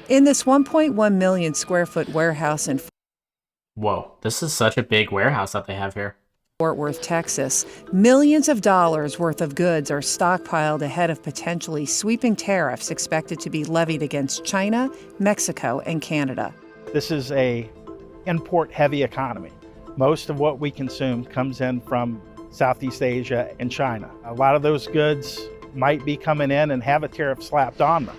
In this 1.1 million square foot warehouse in Whoa, this is such a big warehouse that they have here. Fort Worth, Texas, millions of dollars worth of goods are stockpiled ahead of potentially sweeping tariffs expected to be levied against China, Mexico, and Canada. This is a import-heavy economy. Most of what we consume comes in from Southeast Asia and China. A lot of those goods might be coming in and have a tariff slapped on them.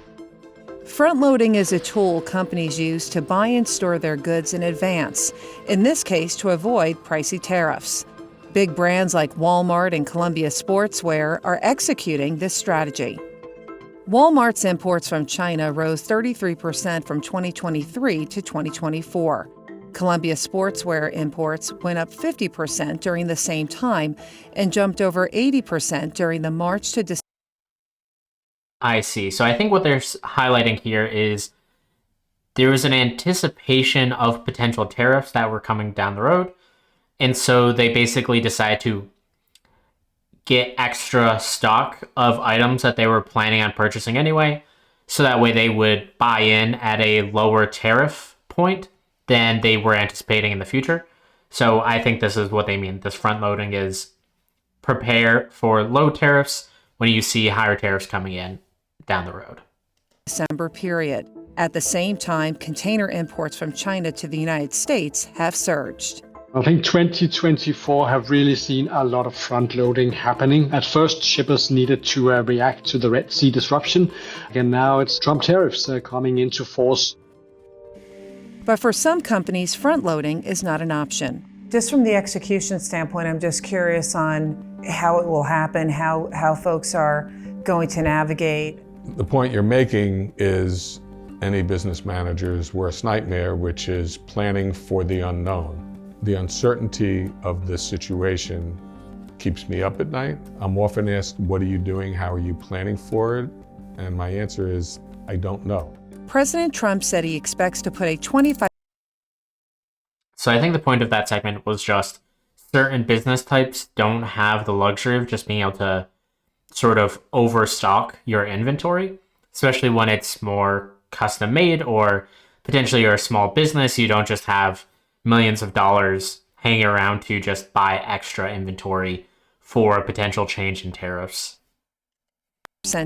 Front-loading is a tool companies use to buy and store their goods in advance, in this case to avoid pricey tariffs. Big brands like Walmart and Columbia Sportswear are executing this strategy. Walmart's imports from China rose 33% from 2023 to 2024. Columbia Sportswear imports went up 50% during the same time and jumped over 80% during the March to December. I see. So I think what they're highlighting here is there was an anticipation of potential tariffs that were coming down the road. And so they basically decided to get extra stock of items that they were planning on purchasing anyway. So that way they would buy in at a lower tariff point than they were anticipating in the future. So I think this is what they mean. This front loading is prepare for low tariffs when you see higher tariffs coming in down the road. December period. At the same time, container imports from China to the United States have surged. I think 2024 have really seen a lot of front loading happening. At first, shippers needed to react to the Red Sea disruption. And now it's Trump tariffs coming into force. But for some companies, front loading is not an option. Just from the execution standpoint, I'm just curious on how it will happen, how folks are going to navigate. The point you're making is any business manager's worst nightmare, which is planning for the unknown. The uncertainty of this situation keeps me up at night. I'm often asked, what are you doing? How are you planning for it? And my answer is, I don't know. President Trump said he expects to put a 25. So I think the point of that segment was just certain business types don't have the luxury of just being able to sort of overstock your inventory, especially when it's more custom made or potentially you're a small business. You don't just have millions of dollars hanging around to just buy extra inventory for a potential change in tariffs.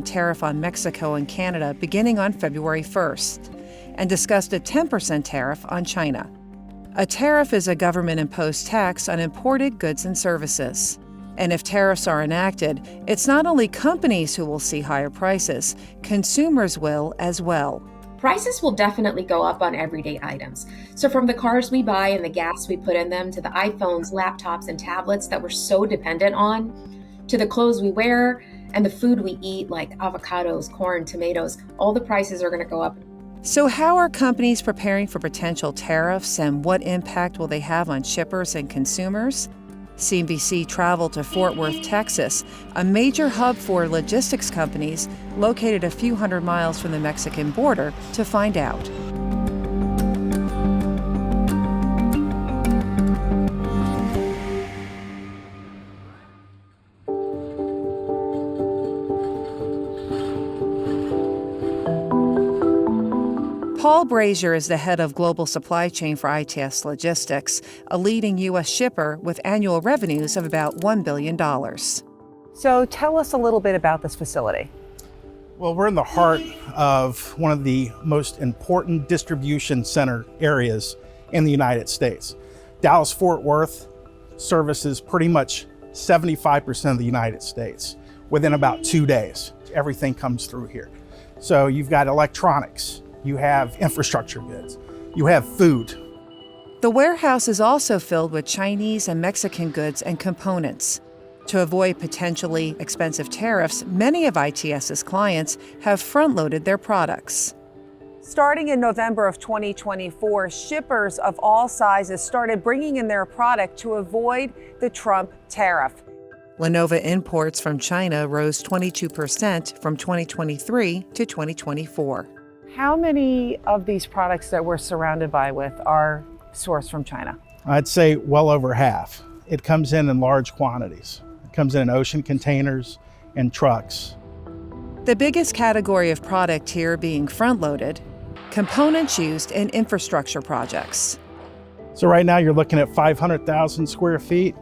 Tariff on Mexico and Canada beginning on February 1st, and discussed a 10% tariff on China. A tariff is a government-imposed tax on imported goods and services. And if tariffs are enacted, it's not only companies who will see higher prices, consumers will as well. Prices will definitely go up on everyday items. So from the cars we buy and the gas we put in them, to the iPhones, laptops, and tablets that we're so dependent on, to the clothes we wear and the food we eat like avocados, corn, tomatoes, all the prices are going to go up. So how are companies preparing for potential tariffs, and what impact will they have on shippers and consumers? CNBC traveled to Fort Worth, Texas, a major hub for logistics companies located a few hundred miles from the Mexican border, to find out. Paul Brazier is the head of global supply chain for ITS Logistics, a leading U.S. shipper with annual revenues of about $1 billion. So tell us a little bit about this facility. Well, we're in the heart of one of the most important distribution center areas in the United States. Dallas-Fort Worth services pretty much 75% of the United States within about 2 days. Everything comes through here. So you've got electronics, you have infrastructure goods, you have food. The warehouse is also filled with Chinese and Mexican goods and components. To avoid potentially expensive tariffs, many of ITS's clients have front-loaded their products. Starting in November of 2024, shippers of all sizes started bringing in their product to avoid the Trump tariff. Lenovo imports from China rose 22% from 2023 to 2024. How many of these products that we're surrounded by with are sourced from China? I'd say well over half. It comes in large quantities. It comes in ocean containers and trucks. The biggest category of product here being front-loaded: components used in infrastructure projects. So right now you're looking at 500,000 square feet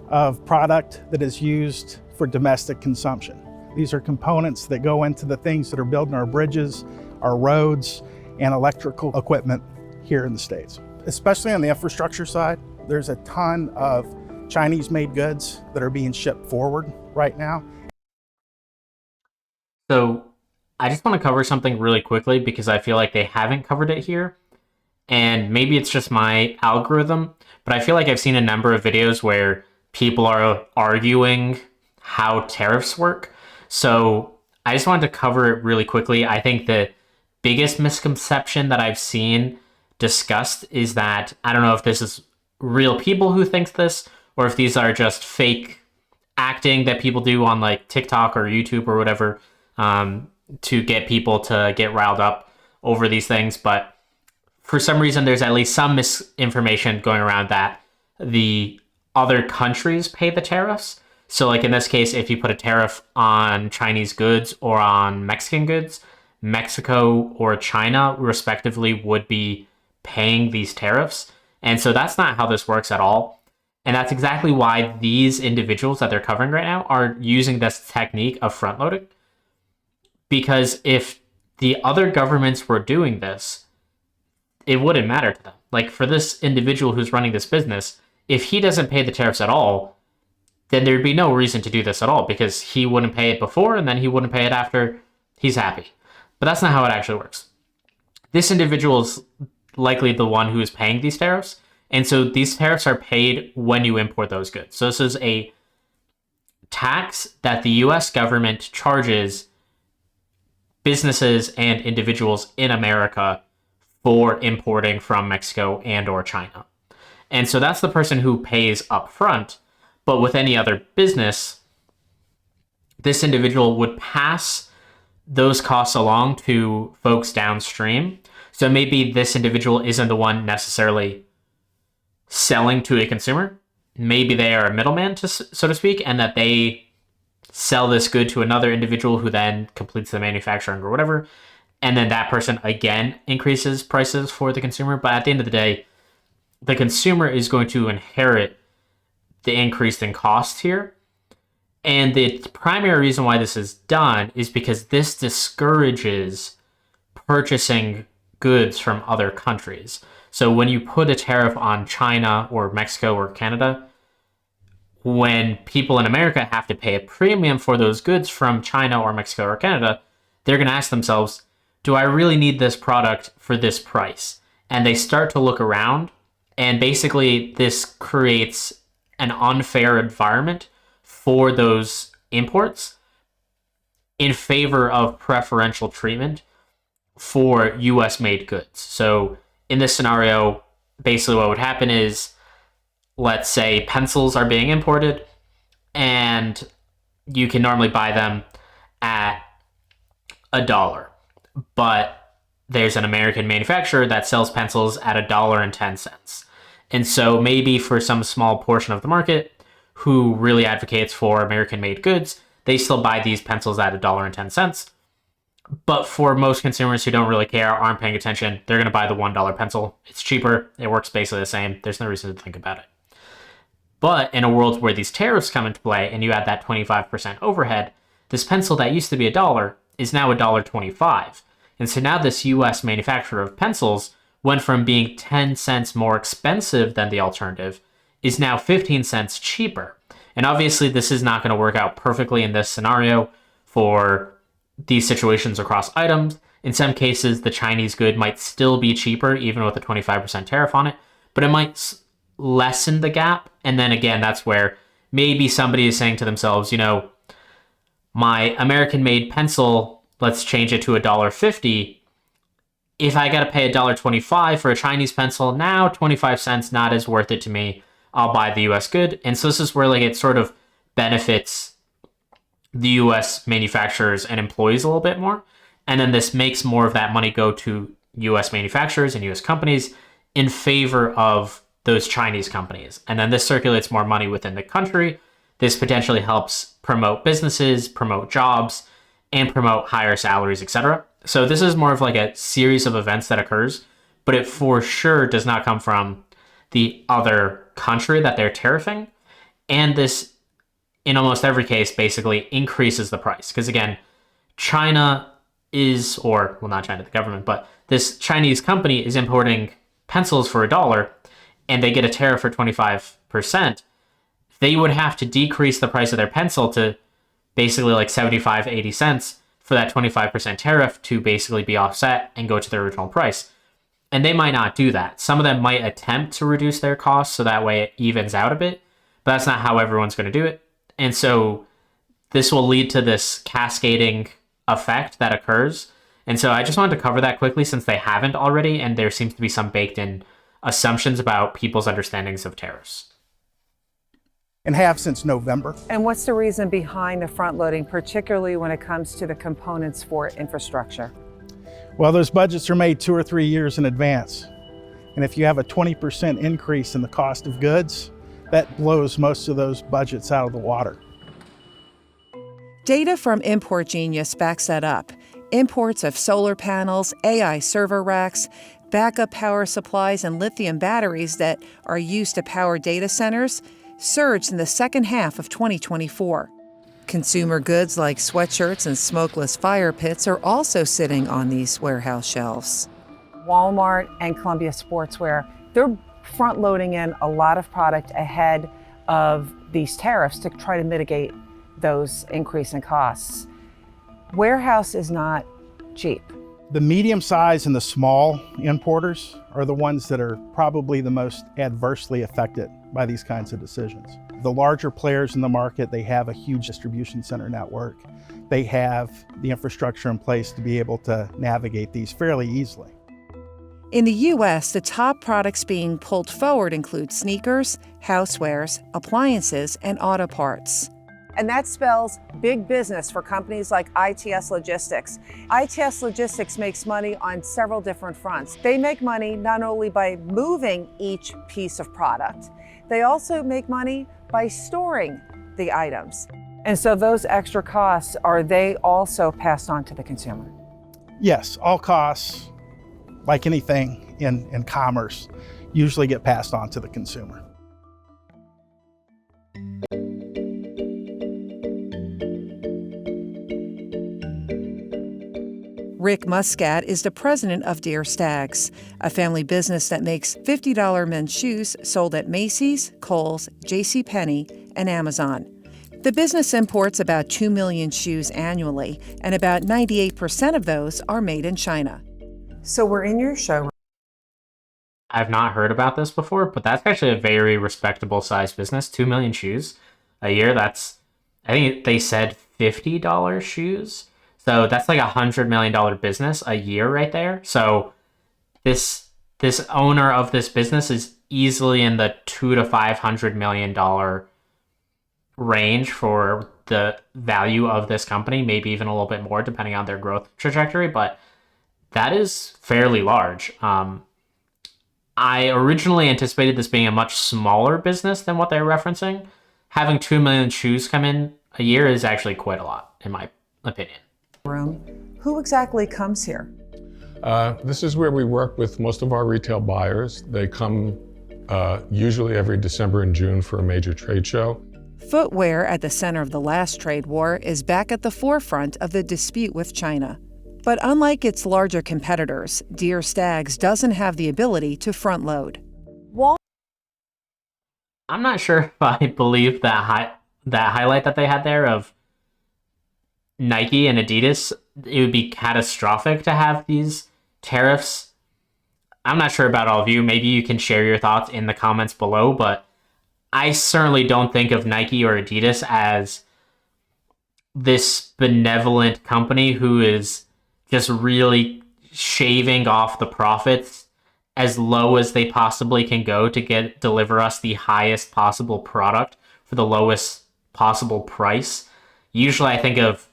of product that is used for domestic consumption. These are components that go into the things that are building our bridges, our roads, and electrical equipment here in the States. Especially on the infrastructure side, there's a ton of Chinese-made goods that are being shipped forward right now. So I just want to cover something really quickly because I feel like they haven't covered it here. And maybe it's just my algorithm, but I feel like I've seen a number of videos where people are arguing how tariffs work. So I just wanted to cover it really quickly. I think the biggest misconception that I've seen discussed is that, I don't know if this is real people who think this, or if these are just fake acting that people do on like TikTok or YouTube or whatever, to get people to get riled up over these things. But for some reason, there's at least some misinformation going around that the other countries pay the tariffs. So like in this case, if you put a tariff on Chinese goods or on Mexican goods, Mexico or China respectively would be paying these tariffs. And so that's not how this works at all. And that's exactly why these individuals that they're covering right now are using this technique of front loading. Because if the other governments were doing this, it wouldn't matter to them. Like for this individual who's running this business, if he doesn't pay the tariffs at all, then there'd be no reason to do this at all because he wouldn't pay it before and then he wouldn't pay it after. He's happy. But that's not how it actually works. This individual is likely the one who is paying these tariffs. And so these tariffs are paid when you import those goods. So this is a tax that the US government charges businesses and individuals in America for importing from Mexico and or China. And so that's the person who pays up front. But with any other business, this individual would pass those costs along to folks downstream. So maybe this individual isn't the one necessarily selling to a consumer. Maybe they are a middleman, so to speak, and that they sell this good to another individual who then completes the manufacturing or whatever. And then that person again increases prices for the consumer. But at the end of the day, the consumer is going to inherit the increase in cost here. And the primary reason why this is done is because this discourages purchasing goods from other countries. So when you put a tariff on China or Mexico or Canada, when people in America have to pay a premium for those goods from China or Mexico or Canada, they're going to ask themselves, do I really need this product for this price? And they start to look around, and basically this creates an unfair environment for those imports in favor of preferential treatment for US made goods. So in this scenario, basically what would happen is, let's say pencils are being imported and you can normally buy them at $1, but there's an American manufacturer that sells pencils at $1.10. And so maybe for some small portion of the market who really advocates for American made goods, they still buy these pencils at $1.10. But for most consumers who don't really care, aren't paying attention, they're going to buy the $1 pencil. It's cheaper. It works basically the same. There's no reason to think about it. But in a world where these tariffs come into play and you add that 25% overhead, this pencil that used to be $1 is now $1.25. And so now this US manufacturer of pencils went from being 10 cents more expensive than the alternative is now 15 cents cheaper. And obviously this is not going to work out perfectly in this scenario for these situations across items. In some cases, the Chinese good might still be cheaper, even with a 25% tariff on it, but it might lessen the gap. And then again, that's where maybe somebody is saying to themselves, you know, my American-made pencil, let's change it to $1.50. If I got to pay $1.25 for a Chinese pencil, now 25 cents not as worth it to me. I'll buy the US good. And so this is where like it sort of benefits the US manufacturers and employees a little bit more. And then this makes more of that money go to US manufacturers and US companies in favor of those Chinese companies. And then this circulates more money within the country. This potentially helps promote businesses, promote jobs, and promote higher salaries, etc. So this is more of like a series of events that occurs, but it for sure does not come from the other country that they're tariffing. And this, in almost every case, basically increases the price. Because again, China is, or well, not China, the government, but this Chinese company is importing pencils for $1 and they get a tariff for 25%. They would have to decrease the price of their pencil to basically like 75, 80 cents for that 25% tariff to basically be offset and go to their original price. And they might not do that. Some of them might attempt to reduce their costs so that way it evens out a bit, but that's not how everyone's going to do it. And so this will lead to this cascading effect that occurs. And so I just wanted to cover that quickly since they haven't already, and there seems to be some baked in assumptions about people's understandings of tariffs. And have since November. And what's the reason behind the front loading, particularly when it comes to the components for infrastructure? Well, those budgets are made 2 or 3 years in advance. And if you have a 20% increase in the cost of goods, that blows most of those budgets out of the water. Data from Import Genius backs that up. Imports of solar panels, AI server racks, backup power supplies, and lithium batteries that are used to power data centers surged in the second half of 2024. Consumer goods like sweatshirts and smokeless fire pits are also sitting on these warehouse shelves. Walmart and Columbia Sportswear, they're front-loading in a lot of product ahead of these tariffs to try to mitigate those increase in costs. Warehouse is not cheap. The medium size and the small importers are the ones that are probably the most adversely affected by these kinds of decisions. The larger players in the market, they have a huge distribution center network. They have the infrastructure in place to be able to navigate these fairly easily. In the U.S., the top products being pulled forward include sneakers, housewares, appliances, and auto parts. And that spells big business for companies like ITS Logistics. ITS Logistics makes money on several different fronts. They make money not only by moving each piece of product, they also make money by storing the items. And so those extra costs, are they also passed on to the consumer? Yes, all costs, like anything in commerce, usually get passed on to the consumer. Rick Muscat is the president of Deer Stags, a family business that makes $50 men's shoes sold at Macy's, Kohl's, JCPenney, and Amazon. The business imports about 2 million shoes annually, and about 98% of those are made in China. So we're in your showroom. I've not heard about this before, but that's actually a very respectable sized business. 2 million shoes a year. That's, I think they said $50 shoes. So that's like $100 million business a year right there. So this owner of this business is easily in the $200 to $500 million range for the value of this company, maybe even a little bit more depending on their growth trajectory, but that is fairly large. I originally anticipated this being a much smaller business than what they're referencing. Having 2 million shoes come in a year is actually quite a lot, in my opinion. Who exactly comes here? This is where we work with most of our retail buyers. They come usually every December and June for a major trade show. Footwear, at the center of the last trade war, is back at the forefront of the dispute with China. But unlike its larger competitors, Deer Stags doesn't have the ability to front load. I'm not sure if I believe that highlight that they had there of Nike and Adidas. It would be catastrophic to have these tariffs. I'm not sure about all of you. Maybe you can share your thoughts in the comments below, but I certainly don't think of Nike or Adidas as this benevolent company who is just really shaving off the profits as low as they possibly can go to deliver us the highest possible product for the lowest possible price. Usually I think of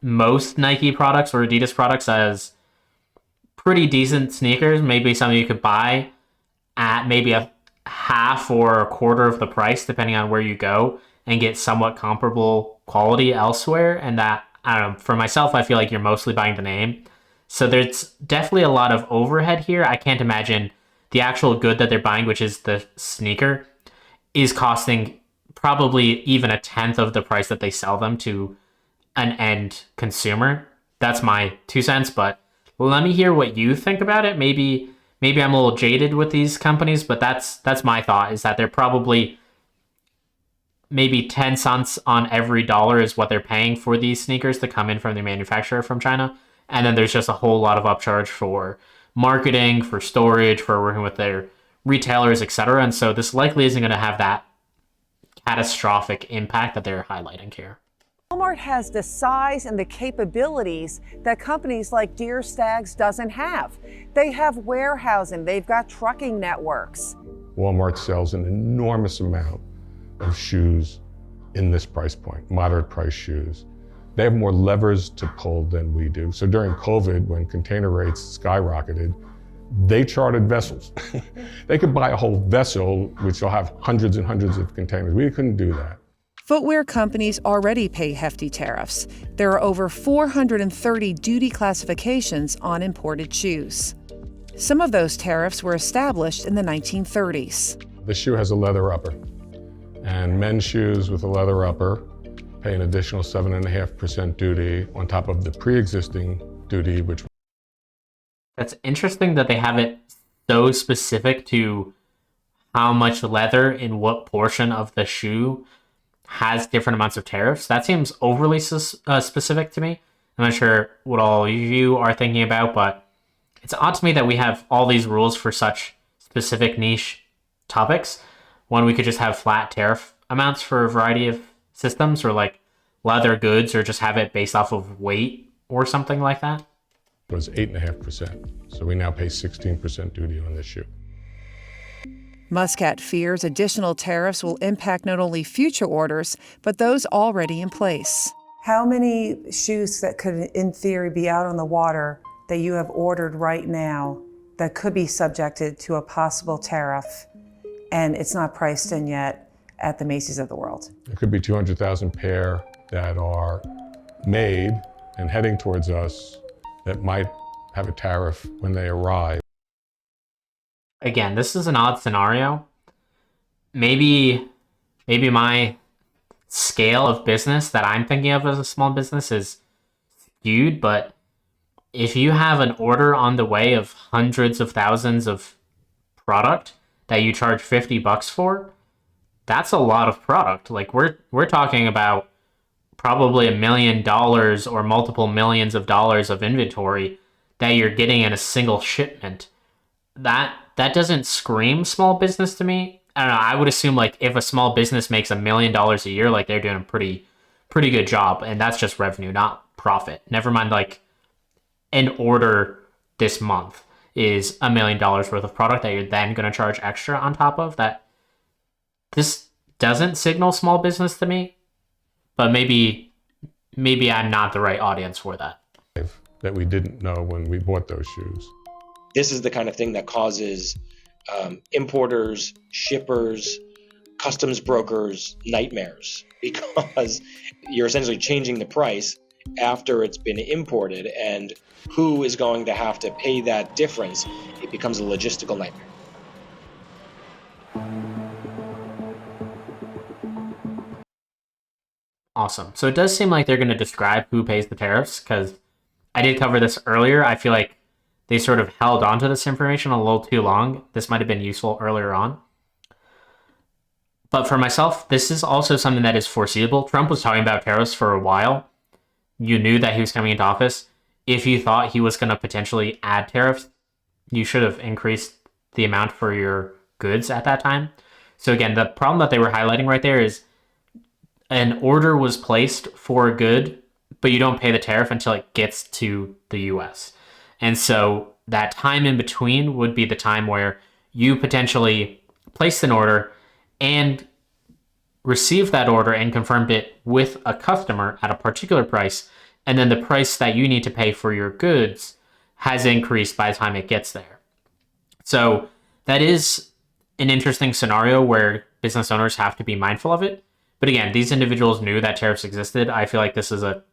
most Nike products or Adidas products as pretty decent sneakers, maybe something you could buy at maybe a half or a quarter of the price depending on where you go and get somewhat comparable quality elsewhere. And that, I don't know, for myself, I feel like you're mostly buying the name. So there's definitely a lot of overhead here. I can't imagine the actual good that they're buying, which is the sneaker, is costing probably even a tenth of the price that they sell them to an end consumer. That's my 2 cents, but let me hear what you think about it. Maybe I'm a little jaded with these companies, but that's my thought, is that they're probably maybe 10 cents on every dollar is what they're paying for these sneakers to come in from the manufacturer from China. And then there's just a whole lot of upcharge for marketing, for storage, for working with their retailers, etc. And so this likely isn't going to have that catastrophic impact that they're highlighting here. Walmart has the size and the capabilities that companies like Deer Stags doesn't have. They have warehousing, they've got trucking networks. Walmart sells an enormous amount of shoes in this price point, moderate price shoes. They have more levers to pull than we do. So during COVID, when container rates skyrocketed, they chartered vessels. They could buy a whole vessel, which will have hundreds and hundreds of containers. We couldn't do that. Footwear companies already pay hefty tariffs. There are over 430 duty classifications on imported shoes. Some of those tariffs were established in the 1930s. The shoe has a leather upper, and men's shoes with a leather upper pay an additional 7.5% duty on top of the pre-existing duty, which... That's interesting that they have it so specific to how much leather in what portion of the shoe has different amounts of tariffs. That seems overly specific to me. I'm not sure what all of you are thinking about, but it's odd to me that we have all these rules for such specific niche topics when we could just have flat tariff amounts for a variety of systems, or like leather goods, or just have it based off of weight or something like that. It was 8.5%. So we now pay 16% duty on this shoe. Muscat fears additional tariffs will impact not only future orders, but those already in place. How many shoes that could, in theory, be out on the water that you have ordered right now that could be subjected to a possible tariff, and it's not priced in yet at the Macy's of the world? There could be 200,000 pair that are made and heading towards us that might have a tariff when they arrive. Again, this is an odd scenario. Maybe my scale of business that I'm thinking of as a small business is skewed, but if you have an order on the way of hundreds of thousands of product that you charge $50 for, that's a lot of product. Like we're talking about probably $1 million or multiple millions of dollars of inventory that you're getting in a single shipment. That doesn't scream small business to me. I don't know. I would assume like if a small business makes $1 million a year, like they're doing a pretty good job, and that's just revenue, not profit. Never mind like an order this month is $1 million worth of product that you're then going to charge extra on top of that. This doesn't signal small business to me, but maybe I'm not the right audience for that. That we didn't know when we bought those shoes. This is the kind of thing that causes importers, shippers, customs brokers nightmares, because you're essentially changing the price after it's been imported, and who is going to have to pay that difference? It becomes a logistical nightmare. Awesome. So it does seem like they're going to describe who pays the tariffs, because I did cover this earlier. I feel like they sort of held onto this information a little too long. This might have been useful earlier on. But for myself, this is also something that is foreseeable. Trump was talking about tariffs for a while. You knew that he was coming into office. If you thought he was going to potentially add tariffs, you should have increased the amount for your goods at that time. So again, the problem that they were highlighting right there is an order was placed for a good, but you don't pay the tariff until it gets to the US. And so that time in between would be the time where you potentially placed an order and received that order and confirmed it with a customer at a particular price, and then the price that you need to pay for your goods has increased by the time it gets there. So that is an interesting scenario where business owners have to be mindful of it. But again, these individuals knew that tariffs existed. I feel like this is a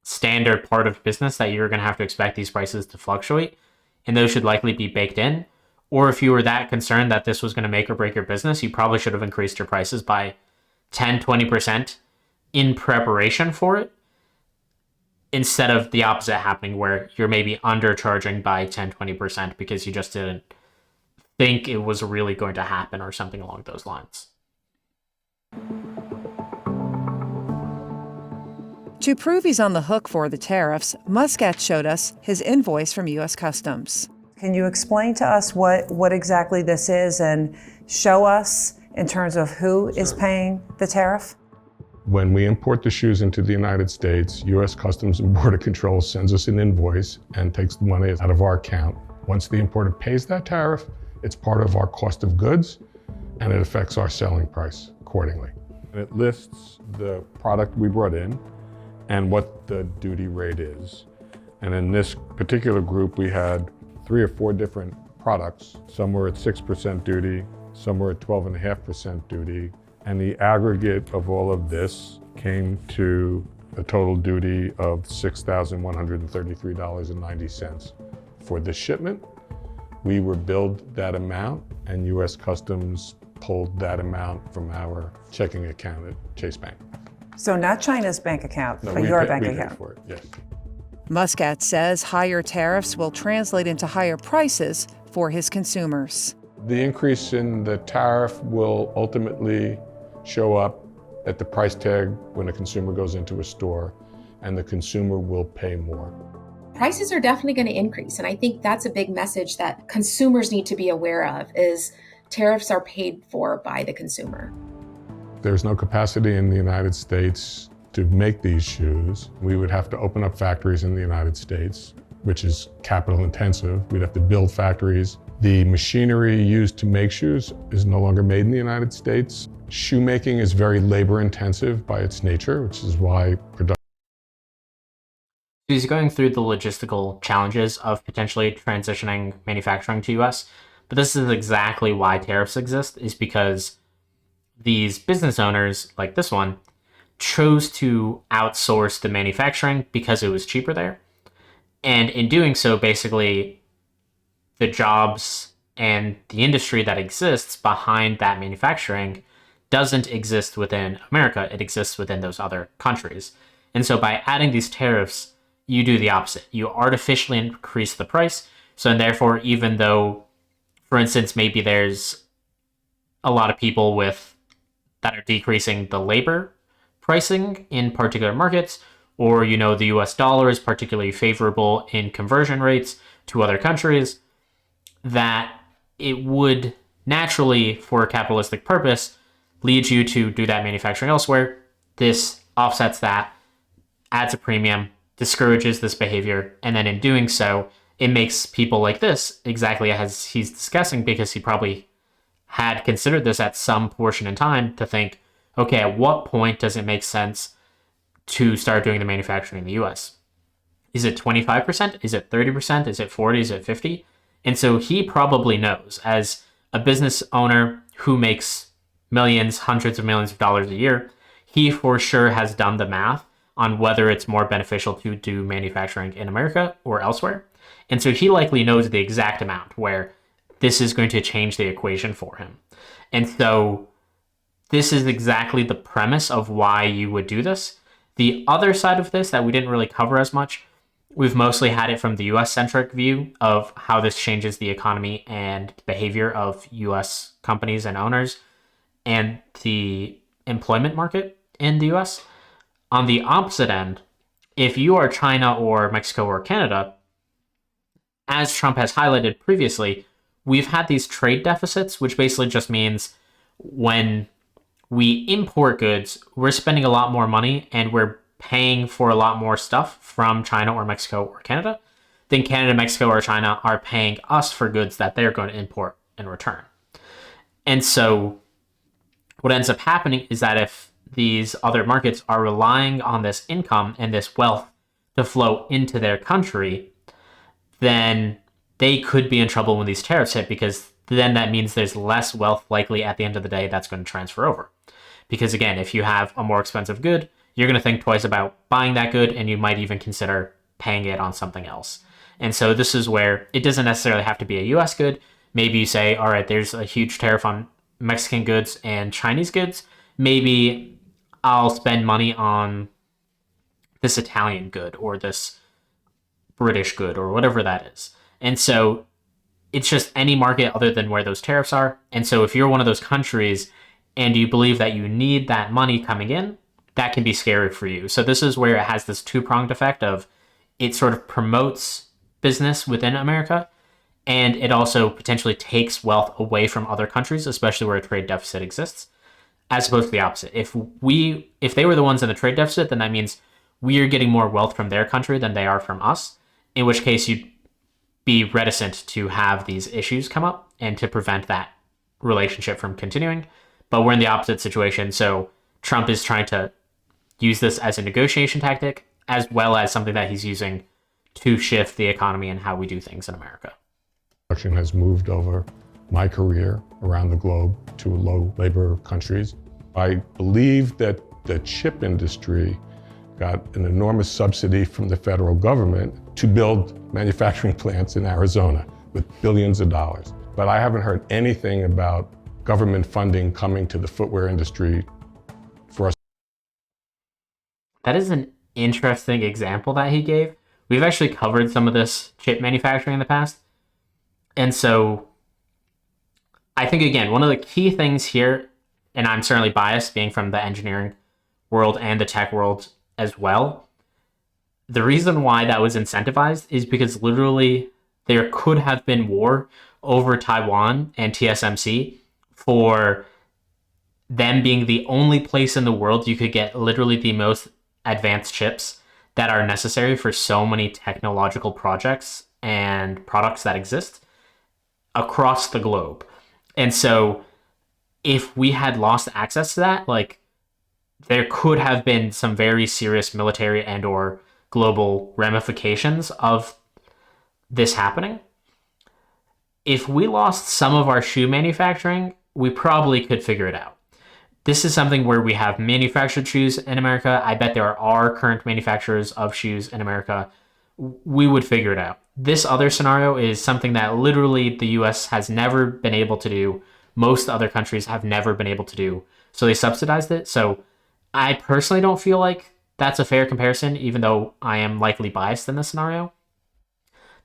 standard part of business that you're going to have to expect these prices to fluctuate, and those should likely be baked in. Or if you were that concerned that this was going to make or break your business, you probably should have increased your prices by 10, 20% in preparation for it, instead of the opposite happening where you're maybe undercharging by 10, 20% because you just didn't think it was really going to happen or something along those lines. To prove he's on the hook for the tariffs, Muscat showed us his invoice from U.S. Customs. Can you explain to us what exactly this is and show us in terms of who is paying the tariff? When we import the shoes into the United States, U.S. Customs and Border Control sends us an invoice and takes the money out of our account. Once the importer pays that tariff, it's part of our cost of goods, and it affects our selling price accordingly. And it lists the product we brought in and what the duty rate is. And in this particular group, we had 3 or 4 different products. Some were at 6% duty, some were at 12.5% duty, and the aggregate of all of this came to a total duty of $6,133.90 for this shipment. We were billed that amount, and U.S. Customs pulled that amount from our checking account at Chase Bank. So not China's bank account, No, but we your paid- bank we paid account. for it, yes. Muscat says higher tariffs will translate into higher prices for his consumers. The increase in the tariff will ultimately show up at the price tag when a consumer goes into a store, and the consumer will pay more. Prices are definitely going to increase, and I think that's a big message that consumers need to be aware of, is tariffs are paid for by the consumer. There's no capacity in the United States to make these shoes. We would have to open up factories in the United States, which is capital intensive. We'd have to build factories. The machinery used to make shoes is no longer made in the United States. Shoemaking is very labor intensive by its nature, which is why production. He's going through the logistical challenges of potentially transitioning manufacturing to US, but this is exactly why tariffs exist, is because these business owners, like this one, chose to outsource the manufacturing because it was cheaper there. And in doing so, basically, the jobs and the industry that exists behind that manufacturing doesn't exist within America. It exists within those other countries. And so by adding these tariffs, you do the opposite. You artificially increase the price. So and therefore, even though, for instance, maybe there's a lot of people that are decreasing the labor pricing in particular markets, or the US dollar is particularly favorable in conversion rates to other countries, that it would naturally, for a capitalistic purpose, lead you to do that manufacturing elsewhere. This offsets that, adds a premium, discourages this behavior, and then in doing so, it makes people like this, exactly as he's discussing, because he probably had considered this at some portion in time, to think, okay, at what point does it make sense to start doing the manufacturing in the US? Is it 25%? Is it 30%? Is it 40%? Is it 50%? And so he probably knows, as a business owner who makes millions, hundreds of millions of dollars a year, he for sure has done the math on whether it's more beneficial to do manufacturing in America or elsewhere. And so he likely knows the exact amount where this is going to change the equation for him. And so this is exactly the premise of why you would do this. The other side of this that we didn't really cover as much, we've mostly had it from the US-centric view of how this changes the economy and behavior of US companies and owners and the employment market in the US. On the opposite end, if you are China or Mexico or Canada, as Trump has highlighted previously, we've had these trade deficits, which basically just means when we import goods, we're spending a lot more money and we're paying for a lot more stuff from China or Mexico or Canada than Canada, Mexico, or China are paying us for goods that they're going to import in return. And so what ends up happening is that if these other markets are relying on this income and this wealth to flow into their country, then they could be in trouble when these tariffs hit, because then that means there's less wealth likely at the end of the day that's going to transfer over. Because again, if you have a more expensive good, you're going to think twice about buying that good, and you might even consider paying it on something else. And so this is where it doesn't necessarily have to be a US good. Maybe you say, all right, there's a huge tariff on Mexican goods and Chinese goods. Maybe I'll spend money on this Italian good or this British good or whatever that is. And so it's just any market other than where those tariffs are. And so if you're one of those countries and you believe that you need that money coming in, that can be scary for you. So this is where it has this two-pronged effect of it sort of promotes business within America, and it also potentially takes wealth away from other countries, especially where a trade deficit exists, as opposed to the opposite. If they were the ones in the trade deficit, then that means we are getting more wealth from their country than they are from us, in which case you'd be reticent to have these issues come up and to prevent that relationship from continuing. But we're in the opposite situation, so Trump is trying to use this as a negotiation tactic, as well as something that he's using to shift the economy and how we do things in America. Production has moved over my career around the globe to low labor countries. I believe that the chip industry got an enormous subsidy from the federal government to build manufacturing plants in Arizona with billions of dollars. But I haven't heard anything about government funding coming to the footwear industry for us. That is an interesting example that he gave. We've actually covered some of this chip manufacturing in the past. And so I think, again, one of the key things here, and I'm certainly biased being from the engineering world and the tech world as well, the reason why that was incentivized is because literally there could have been war over Taiwan and TSMC for them being the only place in the world you could get literally the most advanced chips that are necessary for so many technological projects and products that exist across the globe. And so if we had lost access to that, like, there could have been some very serious military and or global ramifications of this happening. If we lost some of our shoe manufacturing, we probably could figure it out. This is something where we have manufactured shoes in America. I bet there are current manufacturers of shoes in America. We would figure it out. This other scenario is something that literally the US has never been able to do. Most other countries have never been able to do. So they subsidized it. So I personally don't feel like that's a fair comparison, even though I am likely biased in this scenario.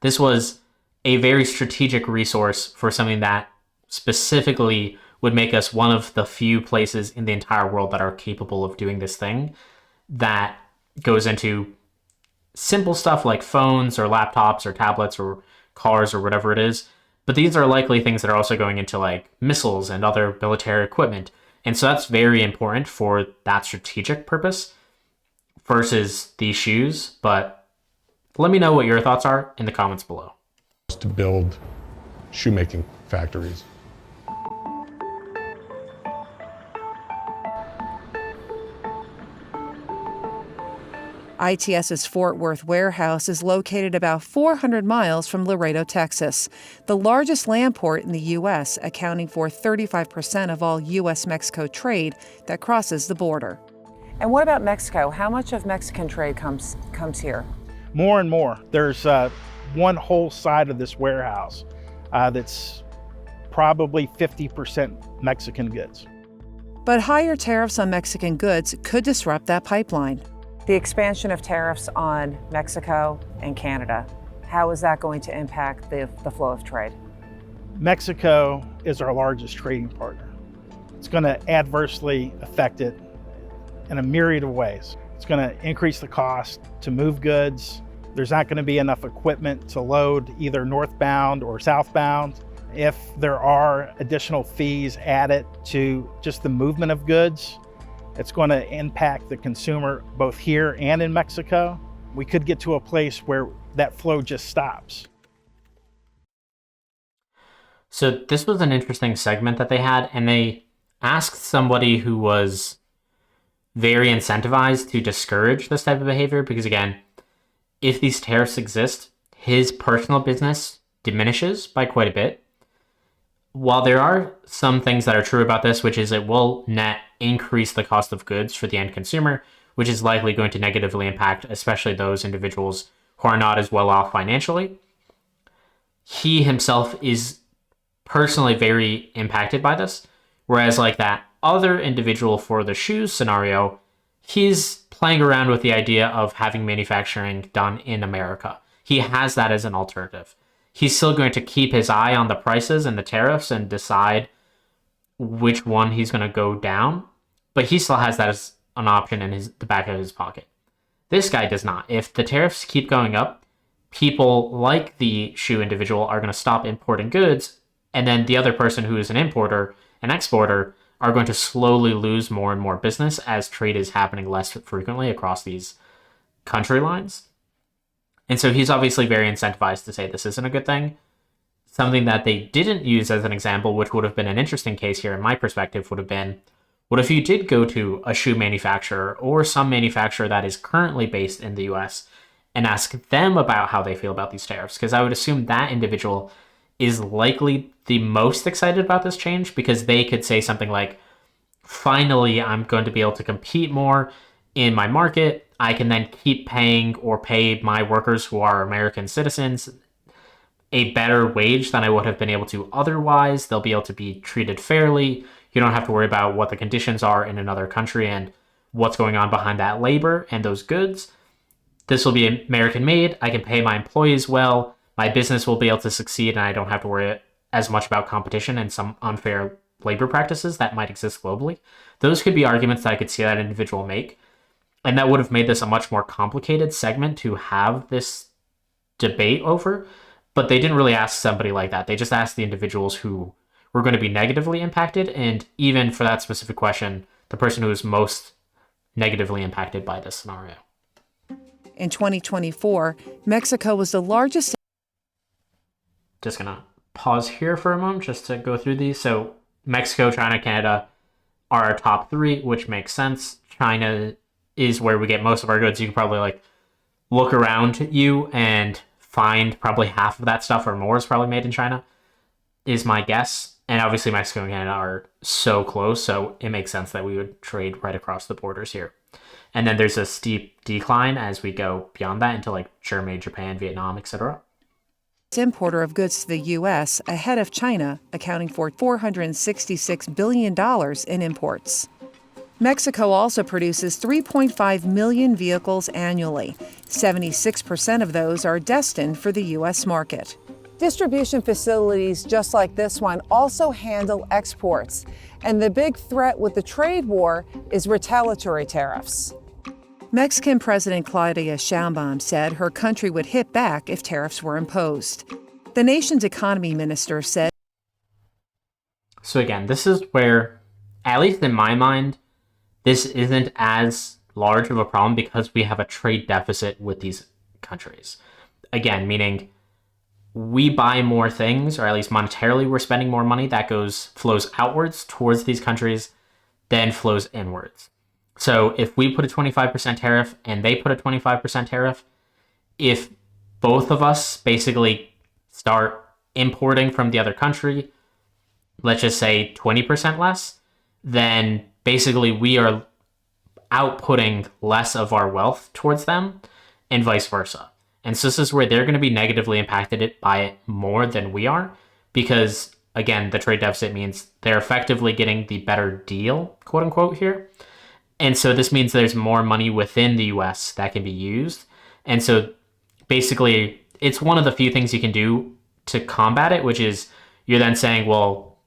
This was a very strategic resource for something that specifically would make us one of the few places in the entire world that are capable of doing this thing that goes into simple stuff like phones or laptops or tablets or cars or whatever it is. But these are likely things that are also going into like missiles and other military equipment. And so that's very important for that strategic purpose versus these shoes. But let me know what your thoughts are in the comments below. To build shoemaking factories. ITS's Fort Worth warehouse is located about 400 miles from Laredo, Texas, the largest land port in the U.S., accounting for 35% of all U.S.-Mexico trade that crosses the border. And what about Mexico? How much of Mexican trade comes here? More and more. There's one whole side of this warehouse that's probably 50% Mexican goods. But higher tariffs on Mexican goods could disrupt that pipeline. The expansion of tariffs on Mexico and Canada, how is that going to impact the flow of trade? Mexico is our largest trading partner. It's going to adversely affect it in a myriad of ways. It's going to increase the cost to move goods. There's not going to be enough equipment to load either northbound or southbound. If there are additional fees added to just the movement of goods, it's going to impact the consumer both here and in Mexico. We could get to a place where that flow just stops. So this was an interesting segment that they had, and they asked somebody who was very incentivized to discourage this type of behavior because, again, if these tariffs exist, his personal business diminishes by quite a bit. While there are some things that are true about this, which is it will net increase the cost of goods for the end consumer, which is likely going to negatively impact especially those individuals who are not as well off financially. He himself is personally very impacted by this, whereas like that other individual for the shoes scenario, he's playing around with the idea of having manufacturing done in America. He has that as an alternative. He's still going to keep his eye on the prices and the tariffs and decide which one he's going to go down, but he still has that as an option in the back of his pocket. This guy does not. If the tariffs keep going up, people like the shoe individual are going to stop importing goods, and then the other person who is an importer, an exporter, are going to slowly lose more and more business as trade is happening less frequently across these country lines. And so he's obviously very incentivized to say this isn't a good thing. Something that they didn't use as an example, which would have been an interesting case here in my perspective, would have been, what if you did go to a shoe manufacturer or some manufacturer that is currently based in the US and ask them about how they feel about these tariffs? Because I would assume that individual is likely the most excited about this change, because they could say something like, finally, I'm going to be able to compete more in my market. I can then keep paying or pay my workers who are American citizens a better wage than I would have been able to otherwise. They'll be able to be treated fairly. You don't have to worry about what the conditions are in another country and what's going on behind that labor and those goods. This will be American made. I can pay my employees well. My business will be able to succeed, and I don't have to worry as much about competition and some unfair labor practices that might exist globally. Those could be arguments that I could see that individual make. And that would have made this a much more complicated segment to have this debate over. But they didn't really ask somebody like that. They just asked the individuals who were going to be negatively impacted. And even for that specific question, the person who was most negatively impacted by this scenario. In 2024, Mexico was the largest. Just going to pause here for a moment just to go through these. So Mexico, China, Canada are our top three, which makes sense. China is where we get most of our goods. You can probably look around you and find probably half of that stuff or more is probably made in China, is my guess. And obviously Mexico and Canada are so close, so it makes sense that we would trade right across the borders here. And then there's a steep decline as we go beyond that into Germany, Japan, Vietnam, etc. Importer of goods to the U.S. ahead of China, accounting for $466 billion in imports. Mexico also produces 3.5 million vehicles annually. 76% of those are destined for the U.S. market. Distribution facilities just like this one also handle exports. And the big threat with the trade war is retaliatory tariffs. Mexican President Claudia Sheinbaum said her country would hit back if tariffs were imposed. The nation's economy minister said. So again, this is where, at least in my mind, this isn't as large of a problem because we have a trade deficit with these countries. Again, meaning we buy more things, or at least monetarily we're spending more money that flows outwards towards these countries than flows inwards. So if we put a 25% tariff and they put a 25% tariff, if both of us basically start importing from the other country, let's just say 20% less, then basically we are outputting less of our wealth towards them and vice versa. And so this is where they're going to be negatively impacted by it more than we are, because again, the trade deficit means they're effectively getting the better deal, quote unquote, here. And so this means there's more money within the US that can be used. And so basically it's one of the few things you can do to combat it, which is you're then saying, well,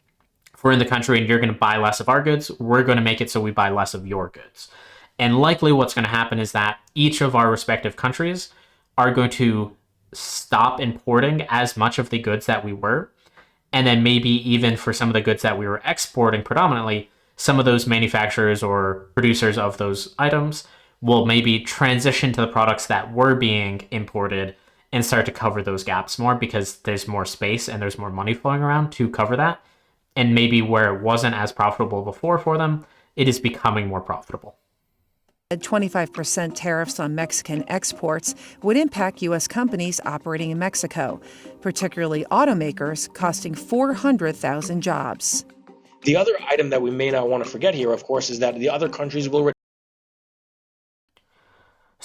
if we're in the country and you're going to buy less of our goods, we're going to make it so we buy less of your goods. And likely what's going to happen is that each of our respective countries are going to stop importing as much of the goods that we were. And then maybe even for some of the goods that we were exporting predominantly, some of those manufacturers or producers of those items will maybe transition to the products that were being imported and start to cover those gaps more because there's more space and there's more money flowing around to cover that. And maybe where it wasn't as profitable before for them, it is becoming more profitable. 25% tariffs on Mexican exports would impact U.S. companies operating in Mexico, particularly automakers, costing 400,000 jobs. The other item that we may not want to forget here, of course, is that the other countries will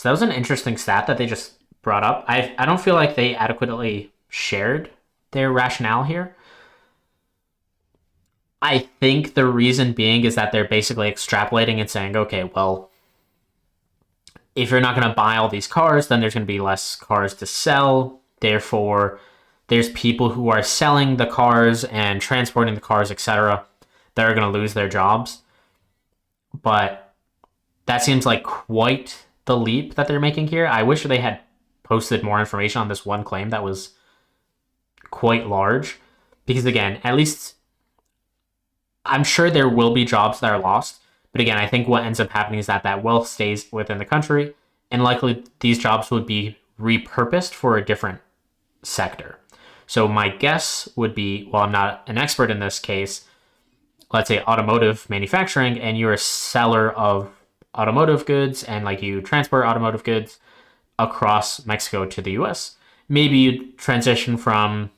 So that was an interesting stat that they just brought up. I don't feel like they adequately shared their rationale here. I think the reason being is that they're basically extrapolating and saying, okay, well, if you're not going to buy all these cars, then there's going to be less cars to sell. Therefore, there's people who are selling the cars and transporting the cars, etc., that are going to lose their jobs. But that seems like quite the leap that they're making here. I wish they had posted more information on this one claim that was quite large. Because again, at least I'm sure there will be jobs that are lost. But again, I think what ends up happening is that wealth stays within the country, and likely these jobs would be repurposed for a different sector. So my guess would be, well, I'm not an expert in this case, let's say automotive manufacturing, and you're a seller of automotive goods and like you transport automotive goods across Mexico to the US. Maybe you transition from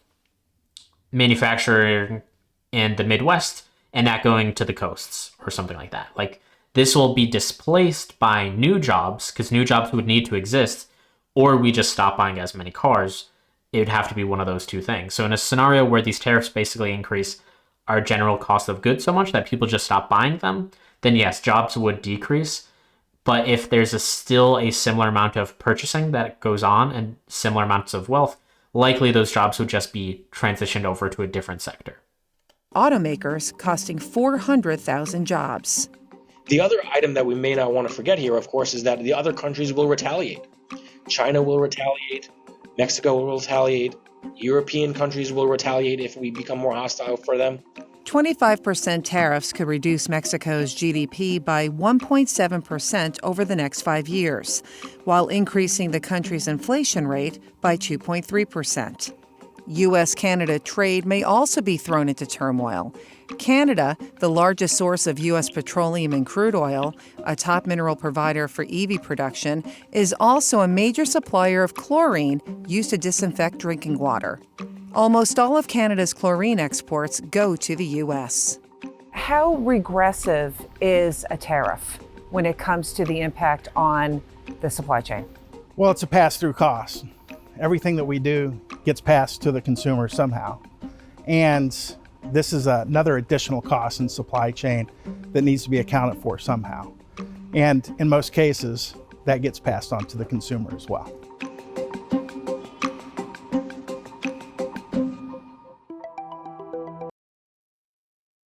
manufacturing in the Midwest and that going to the coasts or something like that. Like this will be displaced by new jobs because new jobs would need to exist, or we just stop buying as many cars. It would have to be one of those two things. So in a scenario where these tariffs basically increase our general cost of goods so much that people just stop buying them, then yes, jobs would decrease. But if there's still a similar amount of purchasing that goes on and similar amounts of wealth, likely those jobs would just be transitioned over to a different sector. Automakers costing 400,000 jobs. The other item that we may not want to forget here, of course, is that the other countries will retaliate. China will retaliate. Mexico will retaliate. European countries will retaliate if we become more hostile for them. 25% tariffs could reduce Mexico's GDP by 1.7% over the next 5 years, while increasing the country's inflation rate by 2.3%. U.S.-Canada trade may also be thrown into turmoil. Canada, the largest source of U.S. petroleum and crude oil, a top mineral provider for EV production, is also a major supplier of chlorine used to disinfect drinking water. Almost all of Canada's chlorine exports go to the U.S. How regressive is a tariff when it comes to the impact on the supply chain? Well, it's a pass-through cost. Everything that we do gets passed to the consumer somehow. And this is another additional cost in supply chain that needs to be accounted for somehow. And in most cases, that gets passed on to the consumer as well.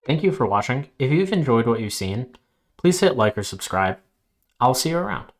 Thank you for watching. If you've enjoyed what you've seen, please hit like or subscribe. I'll see you around.